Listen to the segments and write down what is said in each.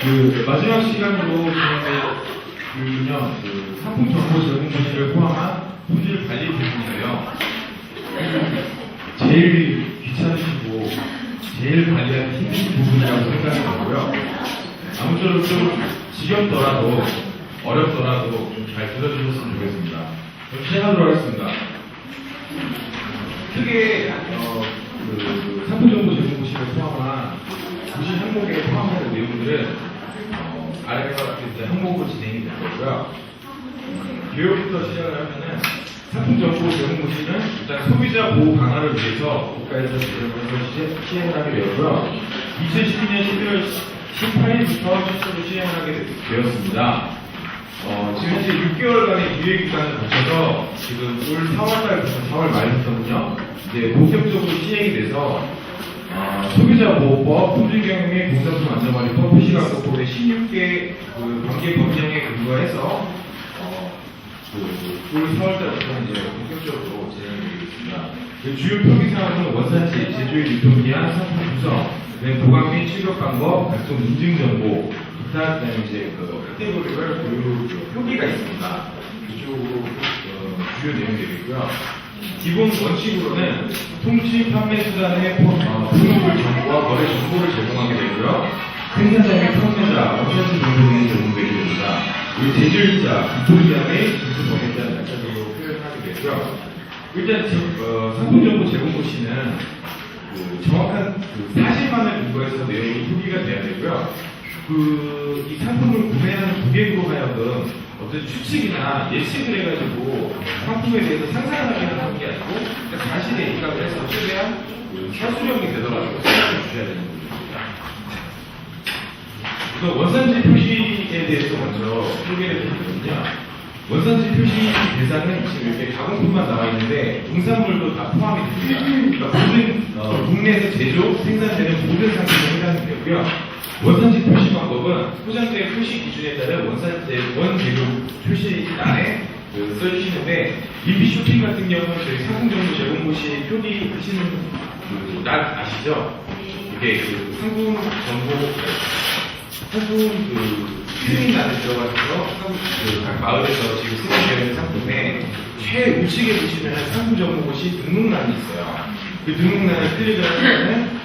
마지막 시간으로 진행할 상품 정보 제공 부지를 포함한 품질 관리 부분인데요. 제일 귀찮으시고 제일 관리하기 힘든 부분이라고 생각이 들고요. 아무쪼록 좀 지겹더라도 어렵더라도 좀 잘 들어주셨으면 좋겠습니다. 그럼 시작하도록 하겠습니다. 크게 상품 정보 제공 부지를 포함한 부지 항목에 포함하는 내용들은 아래와 같은 항목으로 진행이 될 거고요. 교육부터 시작을 하면은 상품 정보 제공 부지는 일단 소비자 보호 강화를 위해서 국가에서 시행을 하게 되었고요. 2012년 11월 18일부터 실제로 시행을 하게 되었습니다. 지금 현재 6개월간의 유예 기간을 거쳐서 지금 올 4월달부터 4월 말부터는요, 이제 본격적으로 시행이 돼서 소비자보호법, 품질경영 및 공산품 안전관리법, 표시광고법의 16개 관계 법령에 근거해서 올 4월달부터 이제 본격적으로 진행이 되겠습니다. 주요 표기사항은 원산지, 제조일 유통기한, 상품 구성, 보관 및 출력 방법, 각종 인증 정보, 기타 그다음에 이제 카테고리별 표기가 있습니다. 이쪽으로 주요 내용이 되겠고요. 기본 원칙으로는 통치 판매 수단의 등록물 정보와 거래 정보를 제공하게 되고요. 생산자 및 판매자, 원산지 정보등이 제공되게 됩니다. 그리고 제조일자, 유통기한 및 공급법에 대한 날짜별로 표현하게 되고요. 일단 상품 정보 제공 시는 정확한 사실만을 근거해서 내용이 표기가 돼야 되고요. 이 상품을 구매하는 고객으로 하여금 어떤 추측이나 예측을 해가지고 상품에 대해서 상상을 하는 게 아니고 사실에 입각을 해서 최대한 사수력이 되더라도 생각을 주셔야 되는 부분입니다. 그래서 원산지 표시에 대해서 먼저 소개를 드리거든요. 원산지 표시 대상은 지금 이렇게 가공품만 나와 있는데 농산물도 다 포함이 됩니다. 그러니까 모든 국내에서 제조, 생산되는 모든 상품에 해당이 되고요. 원산지 표시 방법은 포장재 표시 기준에 따른 원재료 표시란에 써주시는데 리피 쇼핑 같은 경우는 저희 상품 정보 제공 시 표기하시는 날 아시죠? 이게 상품 정보 스크린란에 들어가서 각 마을에서 지금 수행되어 있는 상품에 최우측에 보시면 상품 정보 시 등록란이 있어요. 그 등록란을 클릭을 하시면은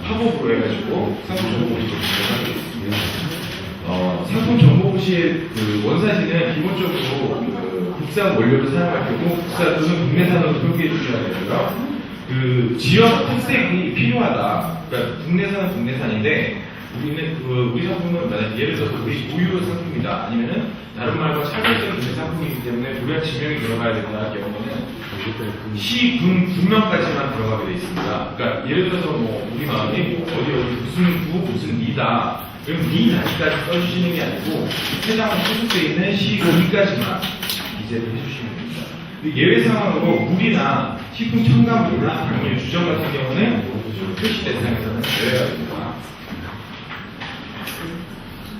팝업으로 해가지고 상품 정보고시 진행하게 있습니다. 상품 정보고시의 원산지는 기본적으로 국산 원료를 사용할 경우 국산 또는 국내산으로 표기해 주셔야 되고요. 지역 특색이 필요하다. 그러니까 국내산은 국내산인데 우리는 우리 상품은 만약 예를 들어서 우리 우유 상품이다 아니면은 다른 말과 차별적인 우리 상품이기 때문에 우리가 지명이 들어가야 된다 경우는 시, 군, 구명까지만 들어가게 되어 있습니다. 그러니까 예를 들어서 우리 마을이 어디 무슨 구, 무슨 리다 그럼 리 단위까지 써주시는 게 아니고 해당 소속되어 있는 시, 군까지만 기재를 해주시면 됩니다. 예외 상황으로 물이나 식품 첨가물이나 당류, 주정 같은 경우는 표시 대상에서는 제외가 됩니다.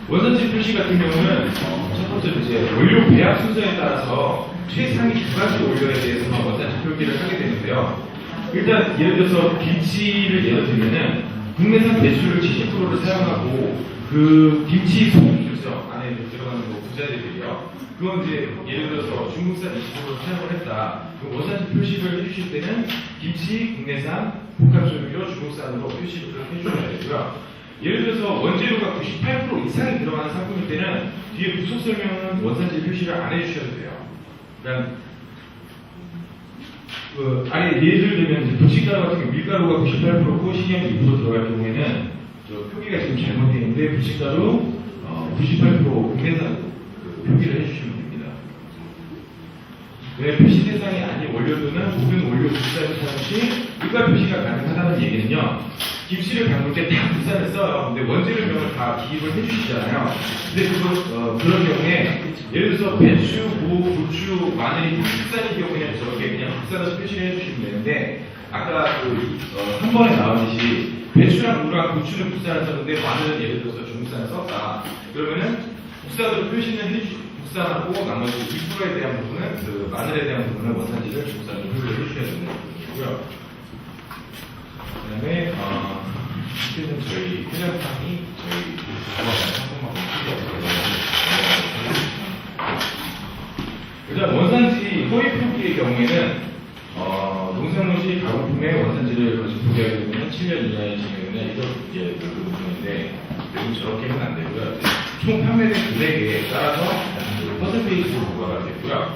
원산지 표시 같은 경우는 첫 번째로 이제 원료 배합 순서에 따라서 최상위 두 가지 원료에 대해서만 원산지 표기를 하게 되는데요. 일단 예를 들어서 김치를 예를 들면은 국내산 배추를 70%를 사용하고 그 김치 소금이죠 안에 들어가는 부자재들이요. 그건 이제 예를 들어서 중국산 20%를 사용을 했다. 그 원산지 표시를 해주실 때는 김치, 국내산, 복합조미료, 중국산으로 표시를 해주셔야 되고요. 예를 들어서 원재료가 98% 이상이 들어가는 상품일 때는 뒤에 부속 설명은 원산지 표시를 안 해주셔도 돼요. 그러니까 아예 예를 들면 부침가루 같은 경우 밀가루가 98%고 식용유 2% 들어갈 경우에는 표기가 지금 잘못되어 있는데 부침가루 98% 국내산 표기를 해주시면 됩니다. 왜 표시 대상이 아닌 원료들은 모든 원료 국산을 사용 시 일괄 표시가 가능하다는 얘기는요. 김치를 담글 때 다 국산을 써요. 근데 원재료명을 다 기입을 해주시잖아요. 근데 그런 경우에 예를 들어서 배추, 무, 고추, 마늘이 국산인 경우에는 저렇게 그냥 국산으로 표시를 해주시면 되는데 아까 3번에 나오듯이 배추랑 무랑 고추는 국산을 썼는데 마늘은 예를 들어서 중국산을 썼다. 그러면은 국산으로 표시는 국산하고 나머지 2%에 대한 부분은 마늘에 대한 부분은 원산지를 중국산으로 표시를 해주셔야 되는 거고요. 그 다음에 이때는 저희 회장상이 저희 조합원 상품하고 일단 원산지 허위 표기의 경우에는 농산물시 가공품의 원산지를 거짓 표기하게 되면 7년 이하의 징역이나 1억 이하의 벌금인데 여기 저렇게 하면 안 되고요. 총 판매된 금액에 따라서 퍼센테이지로 부과가 되고요.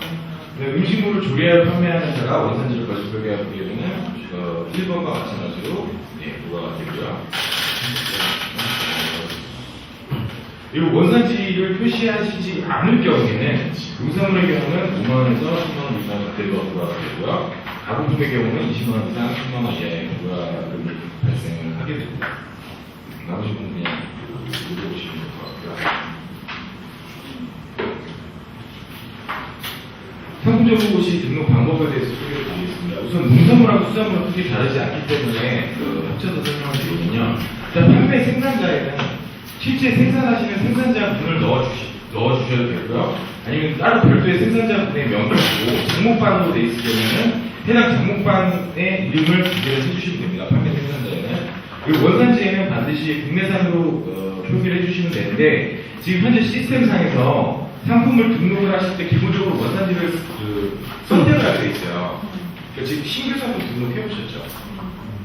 음식물을 조리하여 판매하는 자가 원산지를 거짓 표기하게 되면 1번과 마찬가지로 부과가 되고요. 그리고 원산지를 표시하시지 않을 경우에는 농산물의 경우는 5만원에서 10만원 이상 그대로 부과가 되고요. 가공품의 경우는 20만원 이상 10만원 이하의 부과금이 발생을 하게 됩니다. 나머지 분은 그냥 읽어보시면 될 것 같고요. 상품정보고시 등록 방법에 대해서 소개를 드리겠습니다. 우선 농산물하고 수산물은 크게 다르지 않기 때문에 합쳐서 설명을 드리면요. 일단 판매 생산자에는 실제 생산하시는 생산자분을 넣어주셔도 되고요. 아니면 따로 별도의 생산자분의 명부고 장목반으로 되어 있을 경우에는 해당 장목반의 이름을 기재를 해주시면 됩니다. 판매 생산자에는. 그리고 원산지에는 반드시 국내산으로 표기를 해주시면 되는데 지금 현재 시스템상에서 상품을 등록을 하실 때 기본적으로 원산지를 선택을 하게 돼 있어요. 그러니까 지금 신규 상품 등록해 보셨죠?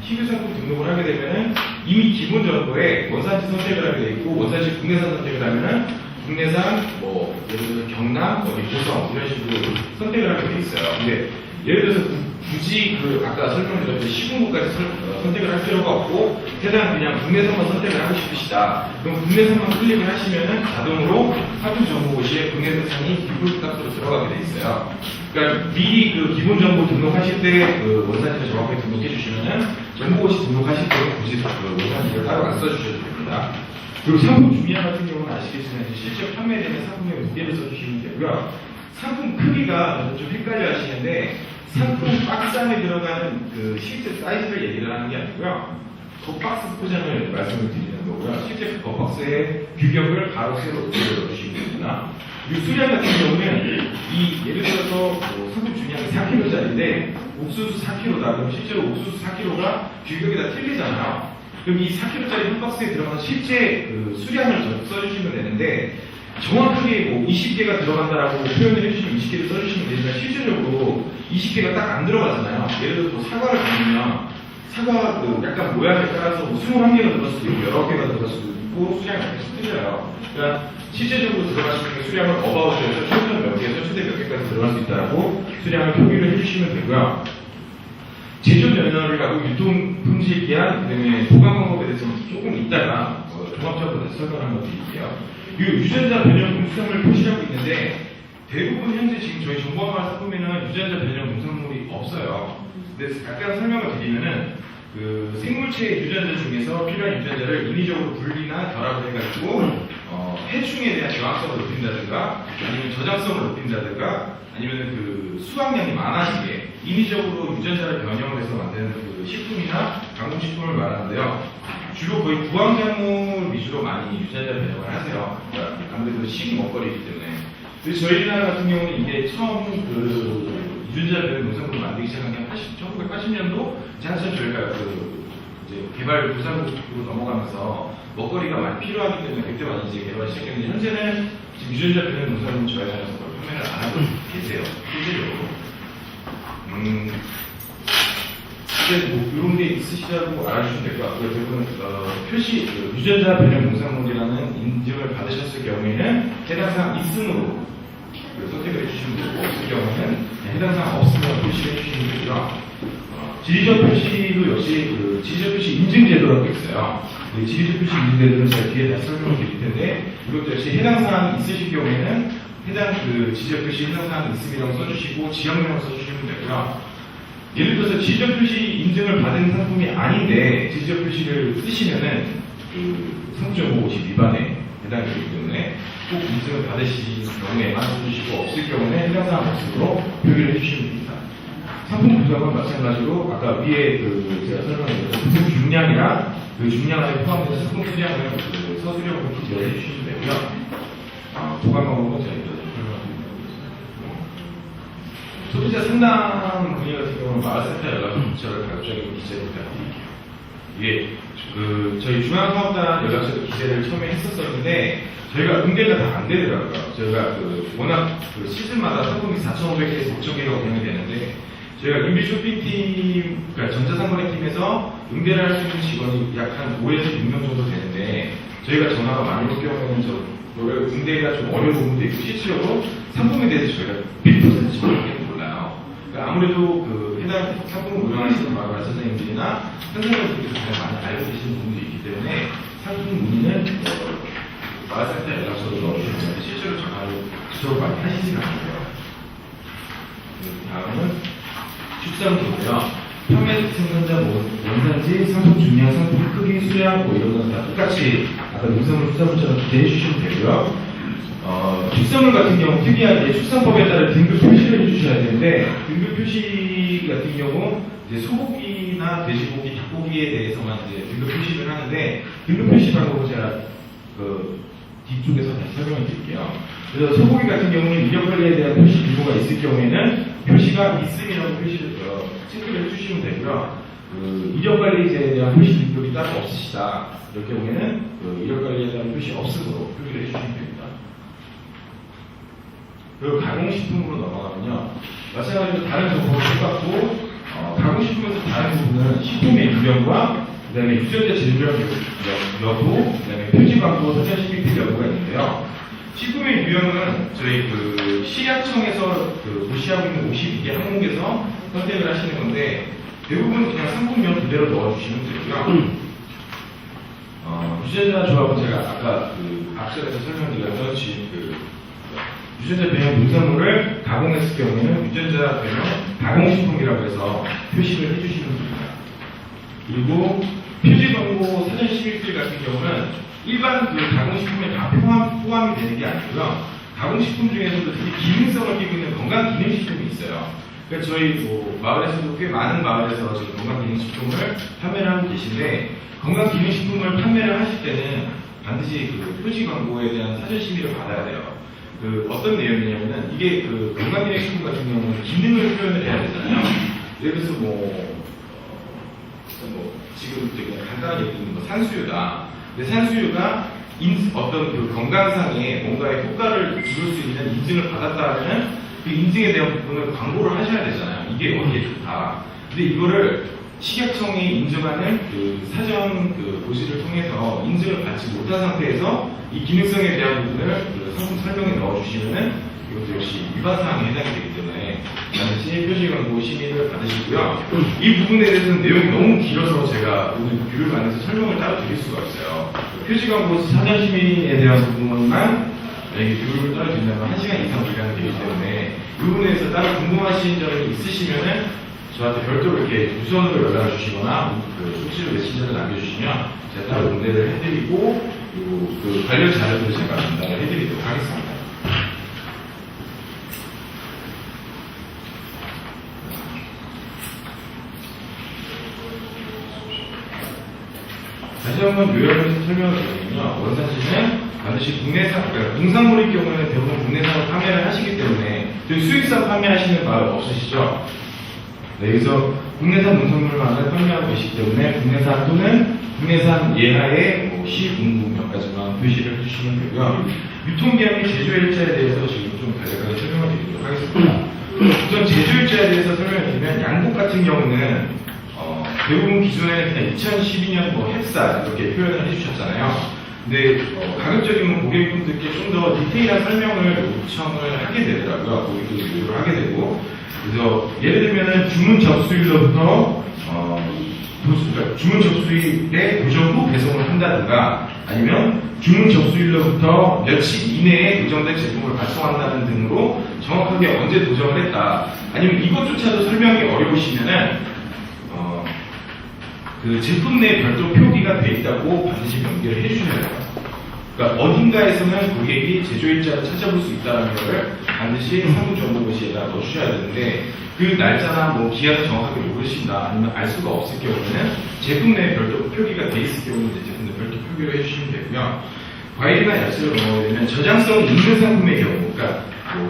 신규 상품 등록을 하게 되면은 이미 기본 정보에 원산지 선택을 하게 돼 있고 원산지 국내산 선택을 하면은 국내산 뭐 예를 들어서 경남, 고성 이런 식으로 선택을 하게 돼 있어요. 근데 예를 들어서 굳이 아까 설명드렸던 시군구까지 선택을 할 필요가 없고 해당 그냥 국내산만 선택을 하고 싶으시다. 그럼 국내산만 클릭을 하시면은 자동으로 상품정보고시에 국내산이 디폴트 값으로 들어가게 돼 있어요. 그러니까 미리 기본 정보 등록하실 때 원산지를 정확하게 등록해 주시면은 정보고시 등록하실 때 굳이 원산지를 따로 안 써주셔도 됩니다. 그리고 상품 중량 같은 경우는 아시겠지만 실제 판매되는 상품의 무게를 써주시면 되고요. 상품 크기가 좀 헷갈려 하시는데 상품 박스 안에 들어가는 실제 사이즈를 얘기를 하는 게 아니고요. 겉박스 포장을 말씀을 드리는 거고요. 실제 겉박스의 규격을 바로 세로 넣어주시면 됩니다. 그리고 수량 같은 경우는 예를 들어서 상품 중량이 4kg짜리인데 옥수수 4kg다. 그럼 실제로 옥수수 4kg가 규격이 다 틀리잖아요. 그럼 이 4kg짜리 한 박스에 들어가는 실제 수량을 써주시면 되는데 정확하게 20개가 들어간다라고 표현을 해주시면 20개를 써주시면 되지만 실질적으로 20개가 딱 안 들어가잖아요. 예를 들어서 사과를 담으면 사과 약간 모양에 따라서 21개가 들어갈 수도 있고 여러 개가 들어갈 수도 있고 수량이 약간씩 틀려요. 그러니까 실제적으로 들어가시는 수량을 어바웃에서 최소 몇 개에서 최대 몇 개까지 들어갈 수 있다고 수량을 표기를 해주시면 되고요. 제조 면허를 하고 유통 품질 기한, 그다음에 보관 방법에 대해서 조금 이따가 종합적으로 설명을 한번 드릴게요. 이 유전자 변형 농산물을 표시하고 있는데 대부분 현재 지금 저희 정보화말 상품에는 유전자 변형 농산물이 없어요. 근데 약간 설명을 드리면은 생물체의 유전자 중에서 필요한 유전자를 인위적으로 분리나 결합을 해가지고 해충에 대한 저항성을 높인다든가 아니면 저장성을 높인다든가 아니면 수확량이 많아지게 인위적으로 유전자를 변형을 해서 만드는 식품이나 가공식품을 말하는데요. 주로 거의 구황작물 위주로 많이 유전자 변형을 하세요. 그러니까 아무래도 식먹거리이기 때문에. 근데 저희 나라 같은 경우는 이게 처음 유전자 변형 농산물을 만들기 시작한 게 1980년도 한참 저희가 이제 개발 부산국으로 넘어가면서 먹거리가 많이 필요하기 때문에 그때 많이 이제 개발을 시작했는데 현재는 지금 유전자 변형 농산물 저희 나라에서 판매를 안 하고 계세요. 실질적으로. 이제 이런 게 있으시다고 알아주시면 될 것 같고요. 대부분 표시 유전자 변형 농산물이라는 인증을 받으셨을 경우에는 해당 사항 있음으로 선택을 해주시면 되고 없을 경우에는 해당 사항 없으면 표시를 해주시면 되고요. 지리적 표시도 역시 지리적 표시 인증 제도라고 있어요. 지리적 표시 인증 제도는 제가 뒤에 다시 설명을 드릴 텐데 이것도 역시 해당 사항이 있으실 경우에는 해당 지리적 표시 해당 사항이 있음이라고 써주시고 지역명을 써주시면 되고요. 예를 들어서 지리적 표시 인증을 받은 상품이 아닌데 지리적 표시를 쓰시면은 상품정보고시 위반에 해당이 되기 때문에 꼭 인증을 받으실 경우에만 써주시고 없을 경우는 해당 사항 없음으로 표기를 해주시면 됩니다. 상품 구성은 마찬가지로 아까 위에 제가 설명드렸던 상품 중량이랑 중량 안에 포함된 상품 수량을 서술형으로 기재를 해주시면 되고요. 보관 방법은 제가 소비자 상담 분야 같은 경우는 마을센터 연락처를 가급적이고 기재를 부탁드릴게요. 이게 저희 중앙사업단 연락처도 기재를 처음에 했었었는데 저희가 응대가 다 안 되더라고요. 저희가 워낙 시즌마다 상품이 4,500개에서 5,000개가 운영이 되는데 저희가 인비 쇼핑팀, 그러니까 전자상거래팀에서 응대를 할 수 있는 직원이 약 한 5에서 6명 정도 되는데 저희가 전화가 많이 올 경우에는 응대가 좀 어려운 부분도 있고 실질적으로 상품에 대해서 저희가 100% 정확하게 몰라요. 그러니까 아무래도 해당 상품을 운영하시는 마을 선생님들이나 선생님들이 가장 많이 알고 계시는 부분도 있기 때문에 상품 문의는 마을센터 연락처로 넣어주시면 실제로 전화를 주로 많이 하시진 않고요. 다음은 13조고요. 판매 생산자 원산지, 상품 중량, 상품 크기, 수량 이런 건 다 똑같이 아까 농산물 수산물처럼 기재해 주시면 되고요. 축산물 같은 경우 특이하게 축산법에 따라 등급 표시를 해주셔야 되는데 등급 표시 같은 경우 이제 소고기나 돼지고기, 닭고기에 대해서만 이제 등급 표시를 하는데 등급 표시 방법은 제가 뒤쪽에서 다시 설명을 드릴게요. 그래서 소고기 같은 경우는 이력 관리에 대한 표시 규모가 있을 경우에는 표시가 있음이라고 표시를 체크를 해주시면 되고요. 이력 관리제에 대한 표시 등급이 따로 없으시다. 이럴 경우에는 이력 관리에 대한 표시 없음으로 표기를 해주시면 됩니다. 그리고 가공식품으로 넘어가면요. 마찬가지로 다른 정보를 똑같고 가공식품에서 다른 부분은 식품의 유형과 그 다음에 유전자 제조력 여부, 그 다음에 표지 광고, 사전 시민필 여부가 있는데요. 식품의 유형은 저희 식약청에서 고시하고 있는 52개 항목에서 선택을 하시는 건데 대부분 그냥 상품명 그대로 넣어주시면 되고요. 유전자 조합은 제가 아까 앞서에서 설명드렸던 유전자 변형 농산물을 가공했을 경우에는 유전자 변형 가공식품이라고 해서 표시를 해주시면 됩니다. 그리고 표지 광고 사전 시민필 같은 경우는 일반 가공식품에 다 포함이 되는 게 아니고요. 가공식품 중에서도 되게 기능성을 띠고 있는 건강기능식품이 있어요. 그러니까 저희 마을에서도 꽤 많은 마을에서 지금 건강기능식품을 판매를 하고 계신데 건강기능식품을 판매를 하실 때는 반드시 표지 광고에 대한 사전 심의를 받아야 돼요. 어떤 내용이냐면은 이게 건강기능식품 같은 경우는 기능을 표현을 해야 되잖아요. 예를 들어서 지금 되게 간단하게 얘기하는 산수유다. 근데 산수유가 어떤 건강상에 뭔가의 효과를 이룰 수 있는 인증을 받았다면 그 인증에 대한 부분을 광고를 하셔야 되잖아요. 이게 어디에 좋다. 근데 이거를 식약청이 인증하는 사전 고시를 통해서 인증을 받지 못한 상태에서 이 기능성에 대한 부분을 상품 설명에 넣어주시면은 이것도 역시 위반 사항에 해당이 되기 때문에 반드시 표시 광고 심의를 받으시고요. 이 부분에 대해서는 내용이 너무 길어서 제가 오늘 교육 안에서 설명을 따로 드릴 수가 있어요. 표시 광고 사전 심의에 대한 부분만 교육을 따로 드린다면 1시간 이상 기간이 되기 때문에 이 부분에 대해서 따로 궁금하신 점이 있으시면은 저한테 별도로 이렇게 무선으로 연락을 주시거나 수시로 메신저를 남겨주시면 제가 따로 응대를 해드리고 그리고 관련 자료도 제가 전달을 해드리도록 하겠습니다. 다시 한번 요약해서 설명을 드리면요. 원산지는 반드시 국내산, 그러니까 농산물일 경우에는 대부분 국내산을 판매를 하시기 때문에 수입산 판매하시는 마을 없으시죠? 네, 그래서 국내산 농산물만을 판매하고 계시기 때문에 국내산 또는 국내산 예하의 시군국명까지만 표시를 해주시면 되고요. 유통기한의 제조일자에 대해서 지금 좀 간략하게 설명을 드리도록 하겠습니다. 우선 제조일자에 대해서 설명을 드리면 양복 같은 경우는 대부분 기존에는 그냥 2012년 햅쌀 이렇게 표현을 해주셨잖아요. 근데 가급적이면 고객분들께 좀 더 디테일한 설명을 요청을 하게 되더라고요. 고객분들이 요구를 하게 되고 그래서 예를 들면은 주문 접수일로부터 그러니까 주문 접수일에 도정 후 배송을 한다든가 아니면 주문 접수일로부터 며칠 이내에 도정된 제품을 발송한다는 등으로 정확하게 언제 도정을 했다 아니면 이것조차도 설명이 어려우시면은 제품 내 별도 표기가 돼 있다고 반드시 명기를 해주셔야 돼요. 그러니까 어딘가에서는 고객이 제조일자를 찾아볼 수 있다는 것을 반드시 상품정보고시에다 넣어주셔야 되는데 그 날짜나 기한을 정확하게 모르신다 아니면 알 수가 없을 경우에는 제품 내에 별도 표기가 돼 있을 경우는 제품 내 별도 표기를 해주시면 되고요. 과일이나 야채를 넣으면 저장성이 있는 상품의 경우, 그러니까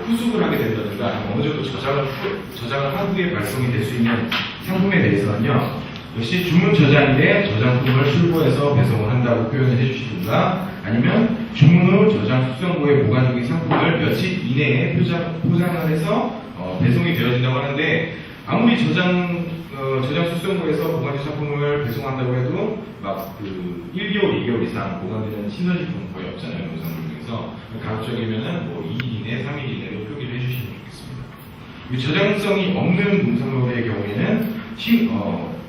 후숙을 하게 된다든가 어느 정도 저장을 한 후에 발송이 될 수 있는 상품에 대해서는요. 역시 주문 저장일에 저장품을 출고해서 배송을 한다고 표현을 해주시든가, 아니면 주문 후 저장 숙성고에 보관 중인 상품을 며칠 이내에 포장을 해서 배송이 되어진다고 하는데, 아무리 저장 숙성고에서 보관 중 상품을 배송한다고 해도 막 1개월, 2개월 이상 보관되는 신선식품 거의 없잖아요, 농산물 중에서. 가급적이면은 뭐 2일 이내, 3일 이내로 표기를 해주시면 좋겠습니다. 이 저장성이 없는 농산물의 경우에는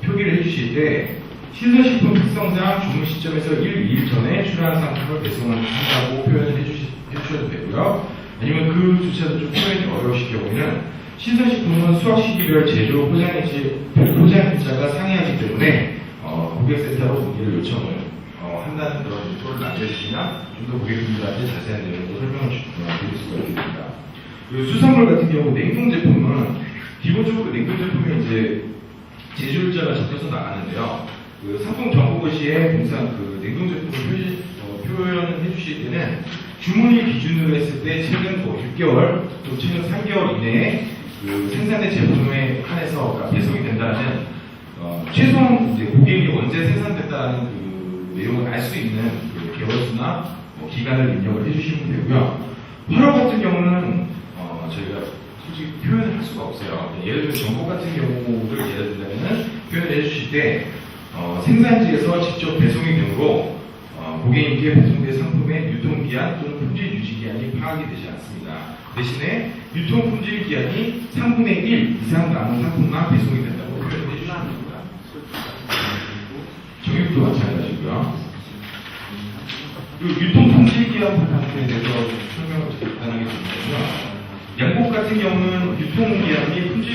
표기를 해주실 때 신선식품 특성상 주문 시점에서 1, 2일 전에 출하한 상품을 배송한다고 표현을 해주셔도 되고요. 아니면 그조차도 좀 표현이 어려우실 경우에는 신선식품은 수확 시기별 제조 포장일자가 상이하기 때문에 고객센터로 문의를 요청을 한다는 그런 요소를 남겨주시면 좀 더 고객분들한테 자세한 내용으로 설명을 드릴 수가 있습니다. 그리고 수산물 같은 경우 냉동 제품은 기본적으로 냉동 제품에 이제 제조일자가 적혀서 나가는데요. 상품 정보 시에 항상 냉동 제품을 표현을 해주실 때는 주문일 기준으로 했을 때 최근 6개월 또 최근 3개월 이내에 생산된 제품에 한해서 그러니까 배송이 된다는 최소한 이제 고객이 언제 생산됐다는 내용을 알 수 있는 개월수나 기간을 입력을 해주시면 되고요. 화로 같은 경우는 저희가 솔직히 표현을 할 수가 없어요. 예를 들어 전복 같은 경우를 예를 들자면 표현을 해주실 때 생산지에서 직접 배송이 되므로 고객님께 배송된 상품의 유통기한 또는 품질 유지기한이 파악이 되지 않습니다. 대신에 유통품질기한이 3분의 1 이상 남은 상품만 배송이 된다고 표현해 주시면 됩니다. 정육도 마찬가지고요. 유통품질기한 부분에 대해서 설명을 간단하게 드리면요. 양복 같은 경우는 유통기한이 품질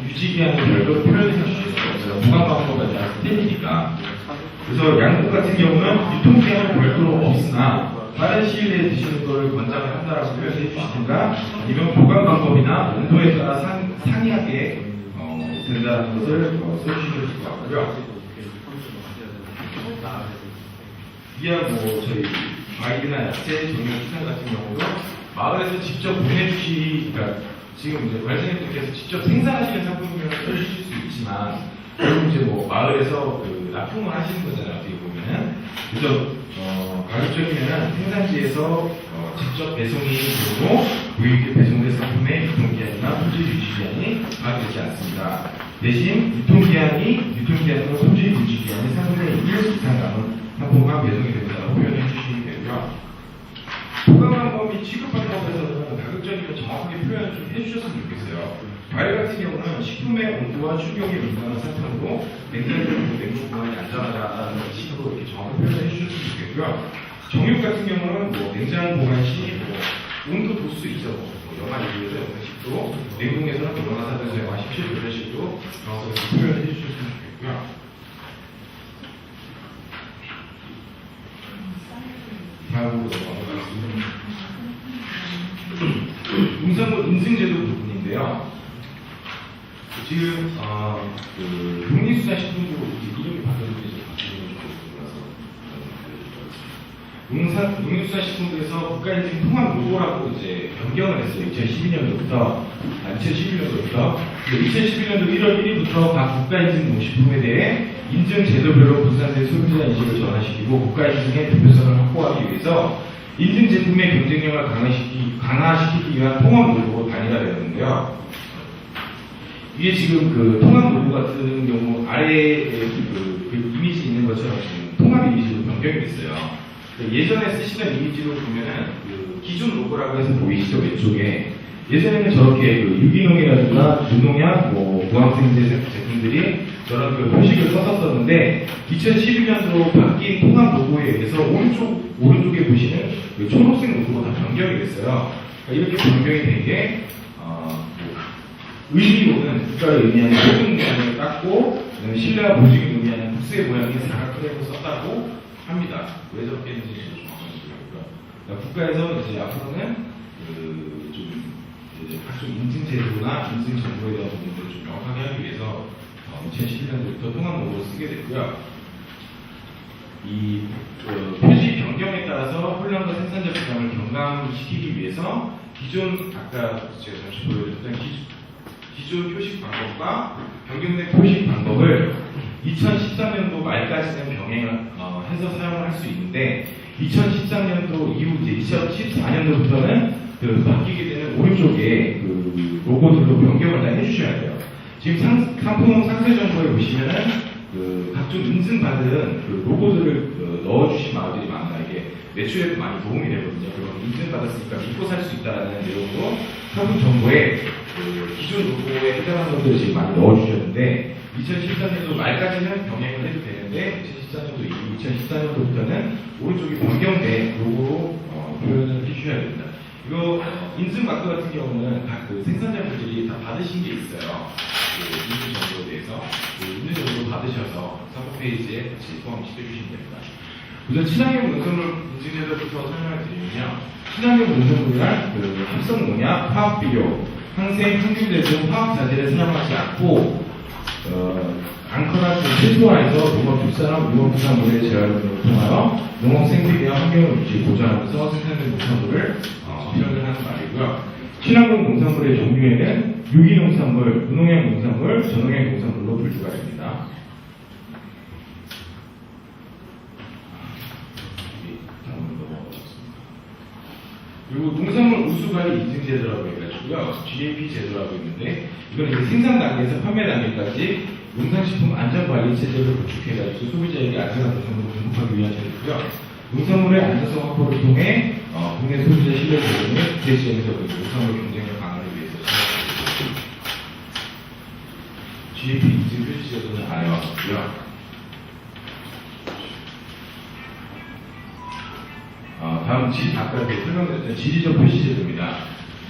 유지기한을 별도로 표현해 주실 수가 없어요. 보관 방법에 따라 틀리니까. 그래서 양복 같은 경우는 유통기한은 별도로 없으나 빠른 시일 내에 드시는 것을 권장을 한다라고 표현해 주시든가, 아니면 보관 방법이나 온도에 따라 상이하게 된다는 것을 써주시면 수가 있고요. 이야 저희 과일이나 야채, 종류 수산 같은 경우도 마을에서 직접 그러니까 지금 이제 관리자님께서 직접 생산하시는 상품이면 써주실 수 있지만, 결국 이제 마을에서 납품을 하시는 거잖아요, 어떻게 보면은. 그래서 가급적이면 생산지에서 직접 배송이 되고 고객께 배송된 상품의 유통기한이나 품질 유지기한이 파악되지 않습니다. 대신 유통기한으로 품질 유지기한이 3분의 1 이상 남은 상품만 배송이 된다고 표현해 주시면 되고요. 보관 방법 및 취급 방법에서는 가급적이면 정확하게 표현을 좀 해주셨으면 좋겠어요. 과일 같은 경우는 식품의 온도와 충격에 민감한 상품으로 냉장고 냉동 보관이 안전하다는 식으로 이렇게 정확하게 표현해 주셨으면 좋겠고요. 정육 같은 경우는 냉장 보관 시 온도 도수 있죠. 영하 2도에서 영하 10도, 냉동에서는 영하 4도에서 영하 17도 이런 식으로 정확하게 표현해 주셨으면 좋겠고요. 다음으로 넘어가겠습니다. 농산물 인증제도 부분인데요. 지금 농림수산식품부 이름이 바뀌었는지 농림수산식품부에서 국가인증 통합 로고라고 이제 변경을 했어요. 2012년도부터 2011년도 1월 1일부터 각 국가인증 농식품에 대해 인증 제도별로 분산된 소비자 인식을 전환시키고 국가인증의 대표성을 확보하기 위해서 인증 제품의 경쟁력을 강화시키기 위한 통합 로고로 단일화되었는데요. 이게 지금 통합 로고 같은 경우 아래에 이미지 있는 것처럼 지금 통합 이미지로 변경이 됐어요. 예전에 쓰시던 이미지로 보면은 기존 로고라고 해서 보이시죠, 왼쪽에. 예전에는 저렇게 유기농이라든가 무농약, 무항생제 제품들이 저런 표식을 썼었는데 2012년도로 바뀐 통합 로고에 의해서 오른쪽에 보시는 초록색 로고가 다 변경이 됐어요. 그러니까 이렇게 변경이 된 게 의미로는 국가의 의미하는 모든 모양을 땄고 신뢰와 보증을 의미하는 국수의 모양이 사각형으로 썼다고 합니다. 왜 저렇게 했는지 정확하게 모르겠고요. 국가에서 이제 앞으로는 각종 인증 제도나 인증 정보에 대한 부분들을 좀 명확하게 하기 위해서 2011년부터 통합 로고를 쓰게 됐고요. 이 표시 변경에 따라서 혼란과 생산자 부담을 경감시키기 위해서 기존 아까 제가 잠시 보여드렸던 기존 표식 방법과 변경된 표식 방법을 2013년도 말까지는 병행을 해서 사용을 할 수 있는데 2013년도 이후 이제 2014년도부터는 그 바뀌게 되는 오른쪽에 그 로고들로 변경을 다 해주셔야 돼요. 지금 상품 상세 정보에 보시면은 그 각종 인증받은 그 로고들을 넣어주신 마을들이 많아요. 이게 매출에도 많이 도움이 되거든요. 그럼 인증받았으니까 믿고 살 수 있다는 내용으로 상품 정보에 그 기존 로고에 해당하는 것들을 지금 많이 넣어주셨는데 2013년도 말까지는 병행을 해도 되는데 2014년도 이후 2014년도부터는 오른쪽에 변경된 로고로 표현을 해주셔야 됩니다. 이거 인증 마크 같은 경우는 각 그 생산자분들이 다 받으신 게 있어요. 그 인증 정보에 대해서 그 인증 정보 받으셔서 상품 페이지에 같이 포함시켜 주시면 됩니다. 우선 친환경 문성물 인증제도부터 설명을 드리면요. 친환경 문성물이란 그 합성 농약, 화학 비료, 항생, 항균제 등 화학 자재를 사용하지 않고 않거나 최소화해서 농업 축산업, 유목부산물의 재활용을 통하여 농업 생태계와 환경을 유지 보존하면서 생산된 농산물을 표현을 하는 말이고요. 친환경 농산물의 종류에는 유기농산물, 무농약 농산물, 저농약 농산물로 분류가 됩니다. 그리고 농산물 우수관리 인증 제도라고 해가지고요, GAP 제도라고 있는데 이건 이제 생산 단계에서 판매 단계까지 농산식품 안전관리 체제를 구축해가지고 소비자에게 안전한 농산물을 공급하기 위한 제도고요. 농산물의 안전성 확보를 통해 국내 소비자 신뢰 제도는 국제 시장에서 농산물 경쟁력 강화를 위해서 진행됩니다. GAP 인증 표시 제도는 아래와 같고요. 다음 아까 설명드렸던 지리적 표시제도입니다.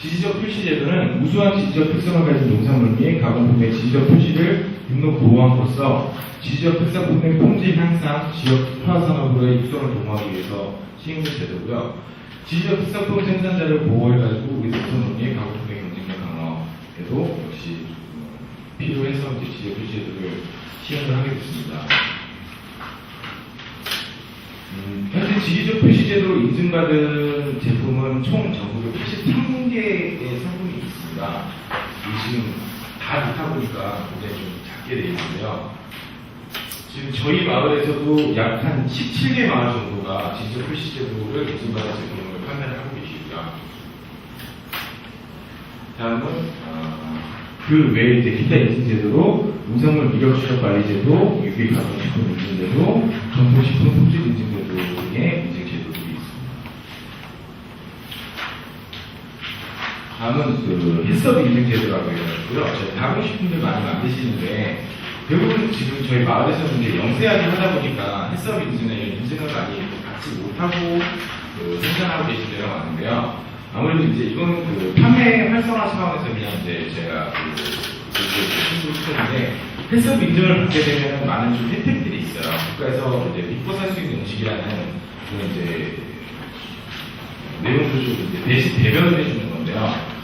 지리적 표시제도는 우수한 지리적 특성을 가진 농산물 및 가공품의 지리적 표시를 등록 보호함으로써 지리적 특산품의 품질 향상, 지역 특화 산업으로의 육성을 도모하기 위해서 시행된 제도고요. 지리적 특산품 생산자를 보호해가지고 우리 농산물 및 가공품의 경쟁력 강화에도 역시 필요해서 이제 지리적 표시제도를 시행을 하게 됐습니다. 현재 지리적 표시제도로 인증받은 제품은 총 전국에 83개의 상품이 있습니다. 지금 다 넣다 보니까 굉장히 좀 작게 되어 있는데요. 지금 저희 마을에서도 약 한 17개 마을 정도가 지리적 표시제도를 인증받은 제품을 판매를 하고 계시고요. 다음은 그 외에 이제 기타 인증제도로 농산물 미력 추적 관리제도, 유기 가공식품 인증제도, 전통식품 품질 인증제도 등의 인증제도들이 있습니다. 다음은 그 햇섭 인증제도라고 해가지고요. 저희 가공식품들 많이 만드시는데 대부분 지금 저희 마을에서는 이제 영세하게 하다 보니까 햇섭 인증에 인증을 많이 받지 못하고 생산하고 계신 데가 많은데요. 아무래도 이제 이거는 그 판매 활성화 차원에서 그냥 이제 제가 신고했는데 햇섭 인증을 받게 되면 많은 좀 혜택들이 있어요. 국가에서 이제 믿고 살 수 있는 음식이라는 그런 이제 내용도 좀 이제 대신 대변을 해주는 건데요.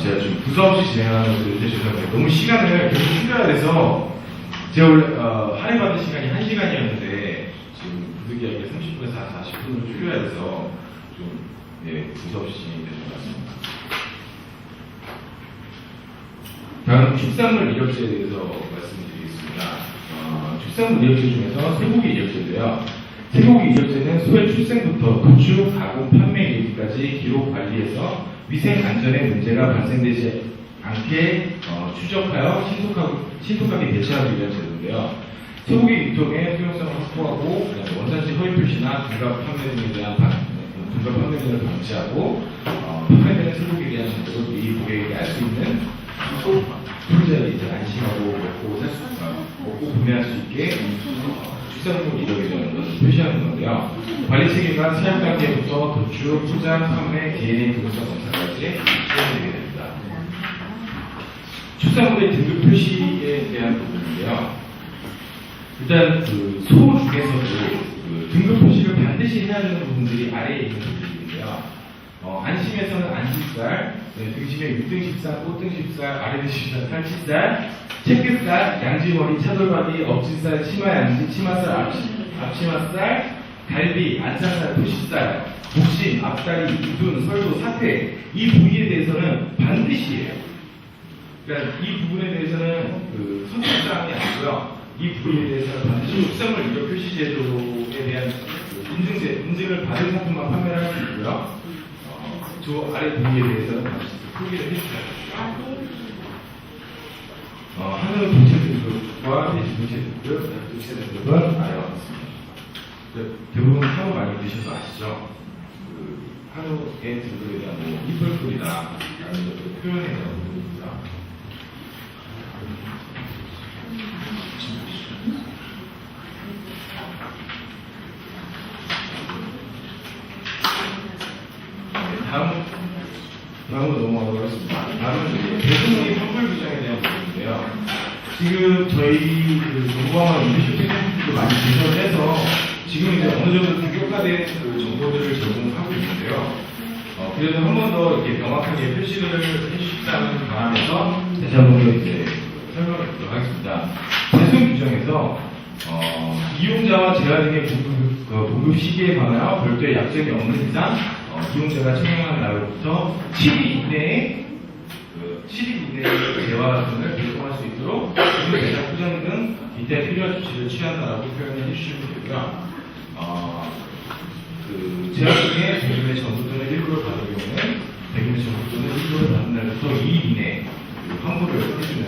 제가 좀 부서 없이 진행하는 것을 죄송합니다. 너무 시간을 계속 줄여야 돼서 제가 원래 할인받은 시간이 1시간이었는데 지금 부득이하게 30분에서 40분을 줄여야 돼서 좀 부서 없이 진행이 되는 것 같습니다. 다음 축산물 이력제에 대해서 말씀드리겠습니다. 축산물 이력제 중에서 쇠고기 이력제인데요. 쇠고기 이력제는 소의 출생부터 구축, 가공, 판매 이르기까지 기록 관리해서 위생 안전에 문제가 발생되지 않게 추적하여 신속하게 대처하기 위한 제도인데요. 쇠고기 유통의 수용성을 확보하고 원산지 허위 표시나 불가 판매 등에 대한 불가 판매 등을 방지하고 판매되는 쇠고기에 대한 정보를 미리 고객에게 알 수 있는 소비자들이 이제 안심하고 먹고 구매할 수 있게 축산물 이력에 대한 것을 표시하는 건데요. 관리 책임과 사용 단계부터 도축, 포장, 판매, DNA 등급성 검사까지 시행되게 됩니다. 축산물의 등급 표시에 대한 부분인데요. 일단 그 소 중에서도 그 등급 표시를 반드시 해야 되는 부분들이 아래에 있는 부분들인데요. 안심에서는 안심살, 등심의 6등심살, 5등심살, 아래등심살, 살치살, 채끝살, 양지머리, 차돌바위, 엎질살, 치마양지, 치마살, 앞치마살, 갈비, 안창살, 토시살, 복심, 앞다리, 우둔, 설도, 사태 이 부위에 대해서는 반드시 해요. 그러니까 이 부분에 대해서는 그 선택사항이 아니고요. 이 부위에 대해서는 반드시 육상물 이력 표시제도에 대한 그 인증을 받은 상품만 판매를 할 수 있고요. 저 아래 부위에 대해서는 반드시 표기를 해주셔야 됩니다. 한우 동체 등급과 돼지 동체 등급, 동체 등급은 아래와 같습니다. 대부분 한우 많이 드셔서 아시죠? 그 한우의 등급에 대한 뭐 이쁠풀이다 라는 것을 표현해서 드립니다. 다음으로 넘어가도록 하겠습니다. 다음은 배송의 환불 규정에 대한 부분인데요. 지금 저희 그 정보화와 인디쇼 테크닉도 많이 개설을 해서 지금 이제 어느 정도 규격화된 그 정보들을 제공하고 있는데요. 그래도 한 번 더 이렇게 명확하게 표시를 해주시다는 바람에서 다시 한 번 더 이제 설명을 드리도록 하겠습니다. 배송 규정에서 이용자와 제한 등의 보급 시기에 관하여 별도의 약정이 없는 이상 이용자가 청약한 날로부터 7일 이내에 7일 이내에 재화 등을 배송할 수 있도록 기존 제작 포장 등 이때 필요한 조치를 취한다라고 표현을 해주시면 되고요. 그 제한 등의 배송의 전부 또는 일부를 받을 경우는 배송의 전부 또는 일부를 받은 날부터 2일 이내에 환불을 해주는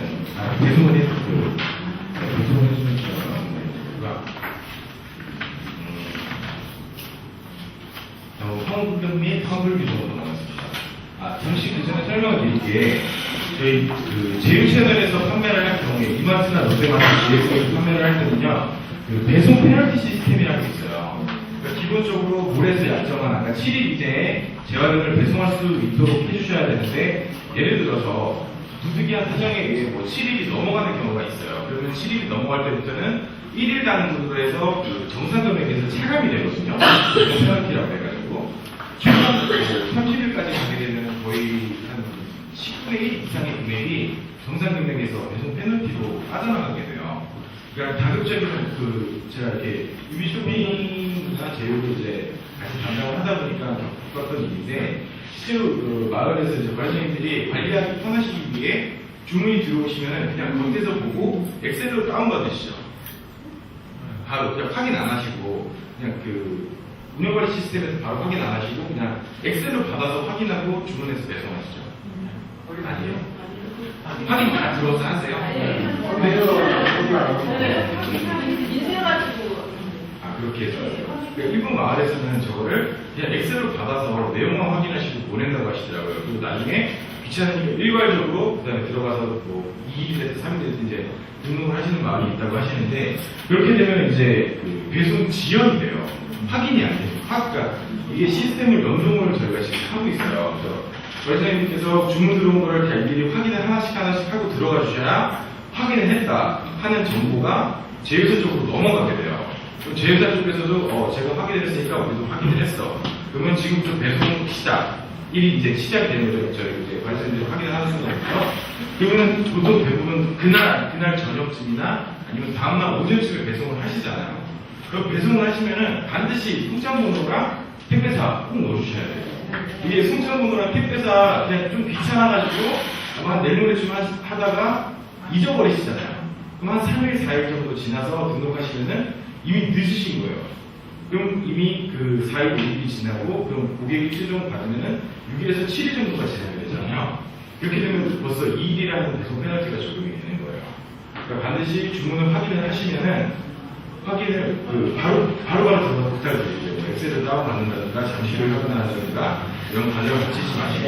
배송을 해주는 경우가 나옵니다. 환불 및 환불 규정으로 나왔습니다. 잠시 그 전에 설명을 드릴게 저희 그 제휴 채널에서 판매를 할 경우에 이마트나 롯데마트, GX에서 판매를 할 때는요 그 배송 페널티 시스템이라는 게 있어요. 그러니까 기본적으로 몰에서 약정한 아까 7일 이내에 재활용을 배송할 수 있도록 해주셔야 되는데 예를 들어서 부득이한 사정에 의해 뭐 7일이 넘어가는 경우가 있어요. 그러면 7일이 넘어갈 때부터는 1일 단위로 해서 그 정상 금액에서 차감이 되거든요. 페널티라고 해가지고 최소한 30일까지 가게 되면 거의 한 10분의 1 이상의 금액이 정상 금액에서 배송 페널티로 빠져나가게 돼요. 그러니까 가급적이면 그 제가 이렇게 유비 쇼핑이나 제휴를 이제 같이 담당을 하다 보니까 겪었던 일인데 실제로 그 마을에서 이제 관리인들이 관리하기 편하시기 위해 주문이 들어오시면 그냥 거기서 보고 엑셀로 다운받으시죠. 바로 그냥 확인 안 하시고 그냥 그 운영관리 시스템에서 바로 확인 안 하시고 그냥 엑셀로 받아서 확인하고 주문해서 배송하시죠. 아니에요? 확인 다 들어서 하세요? 그렇게 해서 일본 마을에서는 저거를 그냥 엑셀로 받아서 내용만 확인하시고 보낸다고 하시더라고요. 그리고 나중에 귀찮으니까 일괄적으로 그 다음에 들어가서 뭐 2일 됐든 3일 됐든 이제 등록을 하시는 마을이 있다고 하시는데 그렇게 되면 이제 그 배송 지연이 돼요. 확인이 안 돼요. 그러니까 이게 시스템을 연동을 저희가 지금 하고 있어요. 그래서 원장님께서 주문 들어온 거를 일일이 확인을 하나씩 하고 들어가 주셔야 확인을 했다 하는 정보가 제휴사 쪽으로 넘어가게 돼요. 그럼 제휴사 쪽에서도 제가 확인을 했으니까 우리도 확인을 했어. 그러면 지금 좀 배송 시작. 일이 이제 시작이 되는 거죠. 저희 이제 관리자님들이 확인을 하는 순간부터. 그러면 보통 대부분 그날 저녁쯤이나 아니면 다음날 오전쯤에 배송을 하시잖아요. 그 배송을 하시면은 반드시 송장번호랑 택배사 꼭 넣어주셔야 돼요. 이게 송장번호랑 택배사 그냥 좀 귀찮아가지고 한 내일모레쯤 하다가 잊어버리시잖아요. 그럼 한 3일, 4일 정도 지나서 등록하시면은 이미 늦으신 거예요. 그럼 이미 그 4일, 5일이 지나고 그럼 고객이 최종 받으면은 6일에서 7일 정도가 지나게 되잖아요. 그렇게 되면 벌써 2일이라는 배송 페널티가 적용이 되는 거예요. 그러니까 반드시 주문을 확인을 하시면은 확인을 바로바로 들어서 부탁드릴게요. 엑셀을 다운받는다든가 잠시를 확인한다든가 이런 과정을 거치지 마시고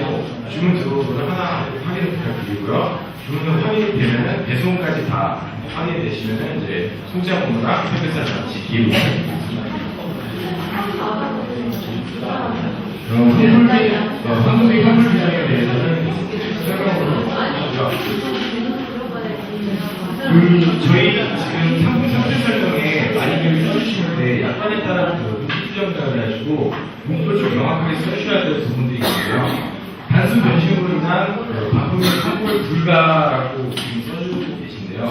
주문 들어오는 걸 하나 확인을 부탁드리고요. 주문을 확인이 되면은 배송까지 다 확인이 되시면은 이제 송장번호랑 택배사랑 같이 기입을 하겠습니다. 환불 규정에 대해서는 설명으로 저희 지금 상품 상세 설명에 많이들 써주시는데 약관에 따라 수정자를 해가지고 문구를 좀 명확하게 써주셔야 될 부분들이 있고요. 단순 변심으로 인한 반품의 환불 불가라고 지금 써주고 계신데요.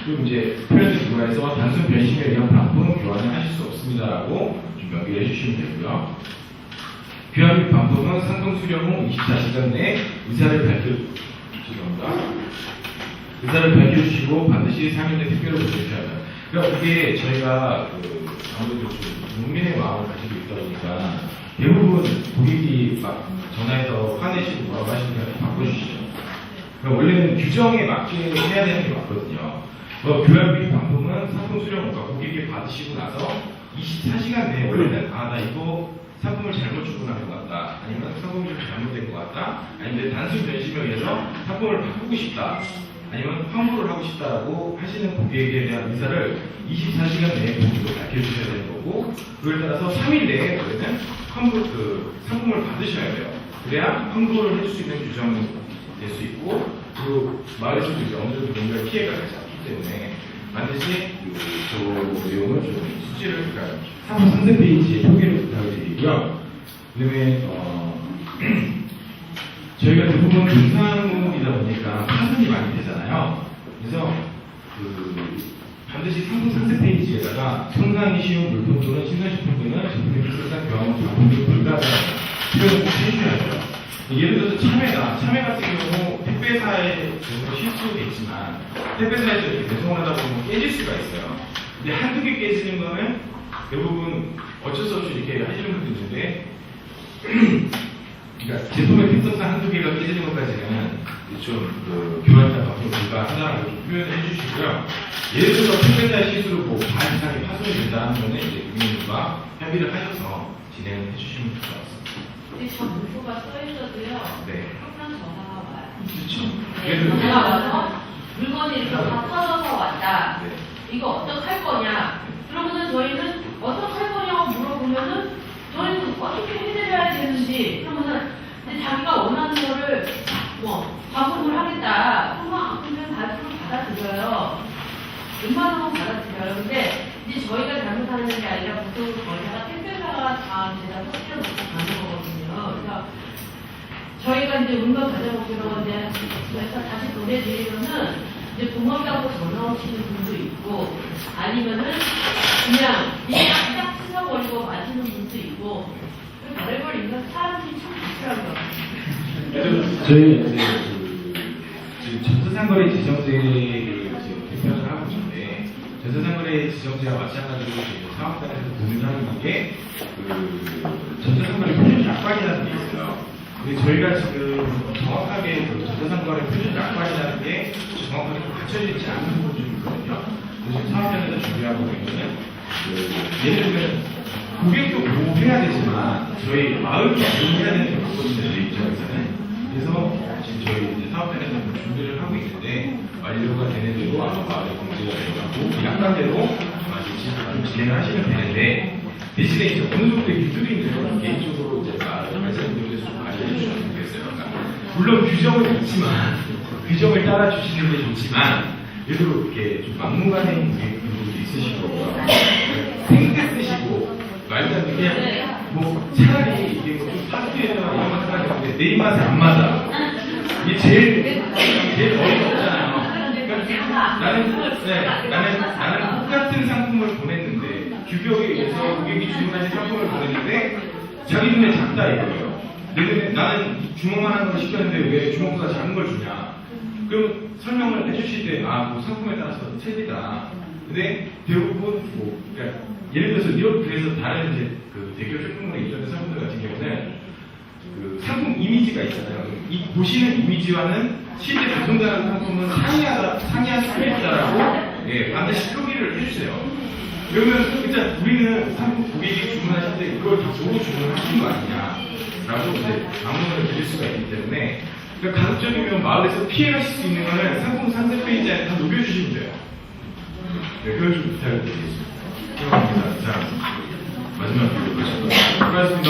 그리고 이제 표현을 부과해서 단순 변심에 의한 반품 교환을 하실 수 없습니다라고 좀 명기해 주시면 되고요. 교환 및 반품은 상품 수령 후 24시간 내에 의사를 밝혀주시고 반드시 3일 내 택배로 보내주셔야 합니다. 그러니까 이게 저희가 아무래도 좀 국민의 마음을 가지고 있다 보니까 대부분 고객이 막 전화해서 화내시고 뭐라고 하시면 바꿔주시죠. 그러니까 원래는 규정에 맞게 해야 되는 게 맞거든요. 교환 및 반품은 상품 수령 후가 고객이 받으시고 나서 24시간 내에 원래는 나 이거 상품을 잘못 주문한 것 같다, 아니면 상품이 좀 잘못된 것 같다, 아니면 단순 변심에 의해서 상품을 바꾸고 싶다, 아니면 환불을 하고 싶다라고 하시는 고객에 대한 의사를 24시간 내에 고객으로 밝혀주셔야 되는 거고, 그에 따라서 3일 내에 원래는 상품을 받으셔야 돼요. 그래야 환불을 해줄 수 있는 규정이 될 수 있고, 그리고 마을에서도 이제 어느 정도 뭔가 피해가 가지 않기 때문에 반드시 저 내용을 좀 수지를, 그러니까 3페이지에 표기를 부탁을 드리고요. 그 다음에 저희가 대부분 등산이다 보니까 파손이 많이 되잖아요. 그래서 반드시 상품 3페이지에다가 손상이 쉬운 물품 또는 신선식품 등은 제품의 필수상 교환 반품이 불가하다는 표현을 꼭 해주셔야 돼요. 예를 들어서 참외 같은 경우 택배사에 실수도 있지만 택배사에서 이렇게 배송을 하다 보면 깨질 수가 있어요. 근데 한두 개 깨지는 거는 대부분 어쩔 수 없이 이렇게 하시는 분도 있는데, 그러니까 제품의 특성상 한두 개가 깨지는 것까지는 좀 교환자 바꾸는 불가하다라고 표현해 주시고요. 예를 들어서 택배사의 실수로 반 이상이 파손이 된다 하면 이제 고객님과 협의를 하셔서 진행해 주시면 될 것 같습니다. 근데 저 문구가 써있어도요. 네. 항상 전화가 와요. 그렇죠. 전화가 와서 물건이 이렇게 다 터져서 왔다. 네. 이거 어떡할 거냐? 그러면은 저희는 어떡할 거냐고 물어보면은 저희는 어떻게 해드려야 되는지, 그러면은 근데 자기가 원하는 거를 반품을 하겠다. 그러면 발품을 받아들여요. 웬만하면 받아들여요. 근데 이제 저희가 잘못하는 게 아니라 보통 저희가 택배사가 다 제가 서치를 놓고 가는 거거든요. 그래서 저희가 이제 운명 가져보기로 이제 그래서 다시 보내드리면은 이제 고맙다고 전화 오시는 분도 있고, 아니면은 그냥 딱 씻어버리고 마시는 분도 있고, 별걸 있는 사람들이 참 있더라고요. 저희 이제 지금 전세상거래 지정제를 지금 개편을 하고 있는데, 전세상거래 지정제와 마찬가지로 사업단에서 고민하는 게 전세상거래 표준 약관이라는 게 있어요. 근데 저희가 지금 정확하게 전세상거래 표준 약관이라는 게 정확하게 갖춰져 있지 않은 부분이 좀 있거든요. 그래서 지금 사업단에서 준비하고 있는 예를 들면 고객도 보호해야 되지만 저희 마을도 보호해야 되는 게 있거든요. 저희 입장에서는. 그래서 지금 저희 이제 사업단에서 준비를 하고 있는데, 완료가 되는 대로 아마 마을에 공지가 되어가고 약관대로 아마 지금 진행을 하시면 되는데, 대신에 이제 어느 정도의 기술이 있는 개인적으로 이제 말씀드려서 좀 알려주시면 좋겠어요. 그러니까 물론 규정은 있지만 규정을 따라주시는 게 좋지만, 그래도 이렇게 좀 막무가내인 분들도 있으실 거고요. 생각 쓰시고 말도 안 되게 차라리 이게 좀 파티에서 이런 거 생각했는데 내 입맛에 안 맞아. 이게 제일 어이가 없잖아요. 그러니까 나는 똑같은 상품을 보냈는데, 규격에 의해서 고객이 주문하신 상품을 보냈는데 자기 눈에 작다 이거예요. 내 눈에 나는 주먹만한 걸 시켰는데 왜 주먹보다 작은 걸 주냐? 그럼 설명을 해주실 때 상품에 따라서 틀리다. 근데 대부분 그러니까 예를 들어서 그래서 다른 이제 대기업 쇼핑몰에 입점된 상품들 같은 경우는 상품 이미지가 있잖아요. 이 보시는 이미지와는 실제 배송되는 상품은 상이할 수가 있다라고 반드시 표기를 해주세요. 그러면 일단 우리는 상품 고객이 주문하실 때 이걸 다 보고 주문하시는 거 아니냐라고 이제 방문을 드릴 수가 있기 때문에, 그러니까 가급적이면 마을에서 피해가실 수 있는 거는 상품 상세 페이지 안에 다 녹여주시면 돼요. 네, 그걸 좀 부탁을 드리겠습니다. 감사합니다. 자, 마지막 video 보시죠. 수고하셨습니다.